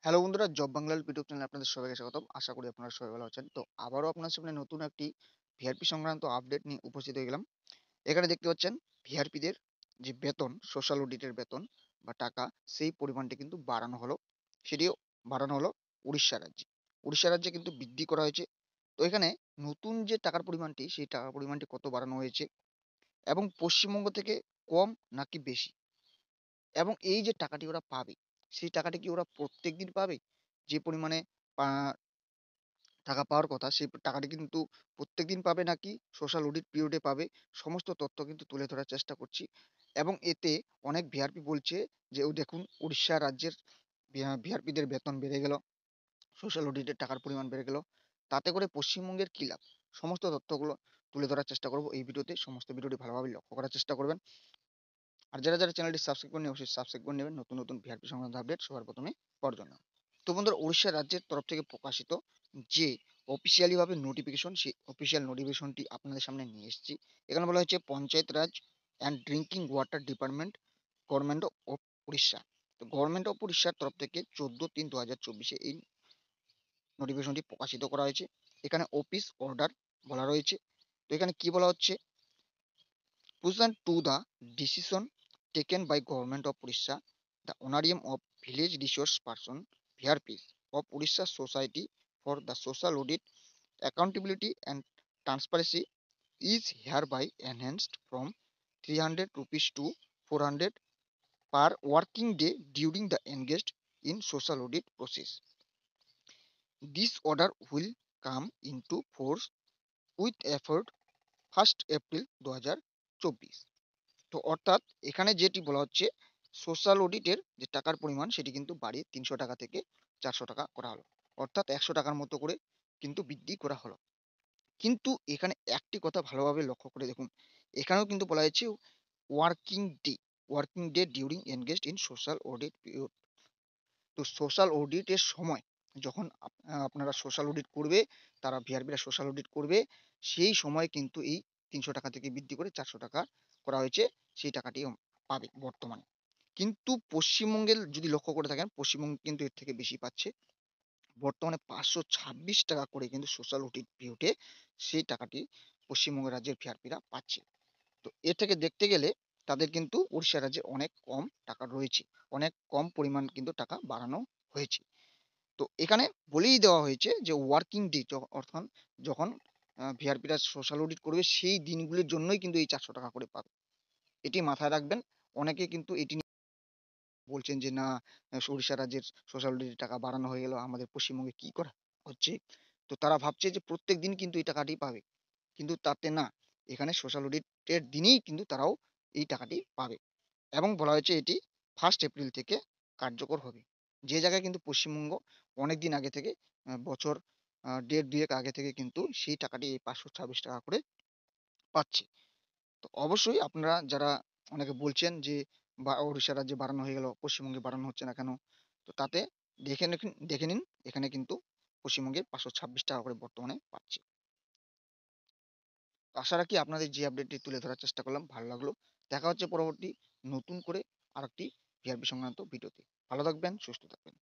Hello বন্ধুরা, job বাংলার YouTube চ্যানেলে আপনাদের সবাইকে স্বাগতম। আশা করি আপনারা সবাই ভালো আছেন। তো আবারও আপনার সামনে নতুন একটি ভিআরপি সংক্রান্ত আপডেট নিয়ে উপস্থিত হয়ে গেলাম। এখানে দেখতে পাচ্ছেন ভিআরপিদের যে বেতন, সোশ্যাল অডিটের বেতন বা টাকা, সেই পরিমাণটি কিন্তু বাড়ানো হলো। সেটিও বাড়ানো হলো উড়িষ্যা রাজ্যে। উড়িষ্যা রাজ্যে কিন্তু বৃদ্ধি করা হয়েছে। তো এখানে নতুন যে টাকার পরিমাণটি, সেই টাকার পরিমাণটি কত বাড়ানো হয়েছে এবং পশ্চিমবঙ্গ থেকে কম নাকি বেশি, এবং এই যে টাকাটি ওরা পাবে, সেই টাকাটি কি ওরা প্রত্যেকদিন পাবে? যে পরিমাণে পা টাকা পাওয়ার কথা, সেই টাকাটি কিন্তু প্রত্যেকদিন পাবে নাকি সোশ্যাল অডিট পিরিয়ডে পাবে? সমস্ত তথ্য কিন্তু তুলে ধরার চেষ্টা করছি। এবং এতে অনেক ভিআরপি বলছে যে, "ও দেখুন, উড়িষ্যা রাজ্যের ভিআরপিদের বেতন বেড়ে গেল, সোশ্যাল অডিটের টাকার পরিমাণ বেড়ে গেল। তাতে করে পশ্চিমবঙ্গের কি লাভ?" সমস্ত তথ্যগুলো তুলে ধরার চেষ্টা করব এই ভিডিওতে। সমস্ত ভিডিওটি ভালোভাবে লক্ষ্য করার চেষ্টা করবেন। আর যারা চ্যানেলটি সাবস্ক্রাইব করেননি, অবশ্যই সাবস্ক্রাইব করে নেবেন নতুন ভিআরপি সংক্রান্ত আপডেট সবার প্রথমে পাওয়ার জন্য। তো বন্ধুরা, উড়িষ্যা রাজ্যের তরফ থেকে প্রকাশিত যে অফিসিয়ালি ভাবে নোটিফিকেশন, সেই অফিসিয়াল নোটিফিকেশনটি আপনাদের সামনে নিয়ে এসেছি। এখানে বলা হয়েছে panchayat raj and drinking water department, government of Orissa. তো গভর্নমেন্ট অফ উড়িষ্যার তরফ থেকে 14/3/2024 এই নোটিফিকেশনটি প্রকাশিত করা হয়েছে। এখানে অফিস অর্ডার বলা রয়েছে। তো এখানে কি বলা হচ্ছে? Pursuant to the decision taken by Government of Orissa, the Honorarium of Village Resource Person (VRPs) of Orissa Society for the Social Audit, Accountability and Transparency is hereby enhanced from 300 rupees to 400 per working day during the engaged in social audit process. This order will come into force with effect 1st April 2024। তো অর্থাৎ এখানে যেটি বলা হচ্ছে, social অডিটের যে টাকার পরিমাণ সেটি কিন্তু বাড়িয়ে 300 টাকা থেকে 400 টাকা করা হলো। অর্থাৎ 100 টাকার মতো করে কিন্তু বৃদ্ধি করা হলো। কিন্তু এখানে একটি কথা ভালোভাবে লক্ষ্য করে দেখুন। এখানেও কিন্তু বলা হয়েছে working day, working day during engaged in social audit period. তো সোশ্যাল অডিটের সময় যখন আপনারা সোশ্যাল অডিট করবে, তারা ভিআরপিরা সোশ্যাল অডিট করবে, সেই সময় কিন্তু এই 300 টাকা থেকে বৃদ্ধি করে 400 টাকা করা হয়েছে। সেই টাকাটি পাবে বর্তমানে। কিন্তু পশ্চিমবঙ্গের যদি লক্ষ্য করে থাকেন, পশ্চিমবঙ্গ কিন্তু এর থেকে বেশি পাচ্ছে। বর্তমানে 526 টাকা করে কিন্তু সোশ্যাল অডিট পিরিয়ডে সেই টাকাটি পশ্চিমবঙ্গ রাজ্যের ভিআরপিরা পাচ্ছে। তো এ থেকে দেখতে গেলে তাদের কিন্তু উড়িষ্যা রাজ্যে অনেক কম টাকা রয়েছে। অনেক কম পরিমাণ কিন্তু টাকা বাড়ানো হয়েছে। তো এখানে বলেই দেওয়া হয়েছে যে ওয়ার্কিং ডে, অর্থাৎ যখন ভিআরপিরা সোশ্যাল অডিট করবে, সেই দিনগুলির জন্যই কিন্তু এই 400 টাকা করে পাবে। এটি মাথায় রাখবেন। অনেকে কিন্তু এটি নিয়ে বলছেন যে, না, উড়িষ্যা রাজ্যের সোশ্যাল অডিটের টাকা বাড়ানো হয়ে গেল, আমাদের পশ্চিমবঙ্গে কি করা হচ্ছে? তো তারা ভাবছে যে প্রত্যেক দিন কিন্তু এই টাকাটি পাবে। কিন্তু তাতে না, এখানে সোশ্যাল অডিটের দিনেই কিন্তু তারাও এই টাকাটি পাবে। এবং বলা হয়েছে এটি 1st এপ্রিল থেকে কার্যকর হবে। যে জায়গায় কিন্তু পশ্চিমবঙ্গ অনেকদিন আগে থেকে, বছর ১.৫-২ আগে থেকে কিন্তু সেই টাকাটি, এই ৫২৬ টাকা করে পাচ্ছে। তো অবশ্যই আপনারা যারা অনেকে বলছেন যে, বা ওড়িশা রাজ্যে বাড়ানো হয়ে গেল, পশ্চিমবঙ্গে বাড়ানো হচ্ছে না কেন? তো তাতে দেখে নিন, এখানে কিন্তু পশ্চিমবঙ্গে ৫২৬ টাকা করে বর্তমানে পাচ্ছে। তো আশা রাখি আপনাদের যে আপডেটটি তুলে ধরার চেষ্টা করলাম ভালো লাগলো। দেখা হচ্ছে পরবর্তী নতুন করে আরেকটি ভিআরপি সংক্রান্ত ভিডিওতে। ভালো থাকবেন, সুস্থ থাকবেন।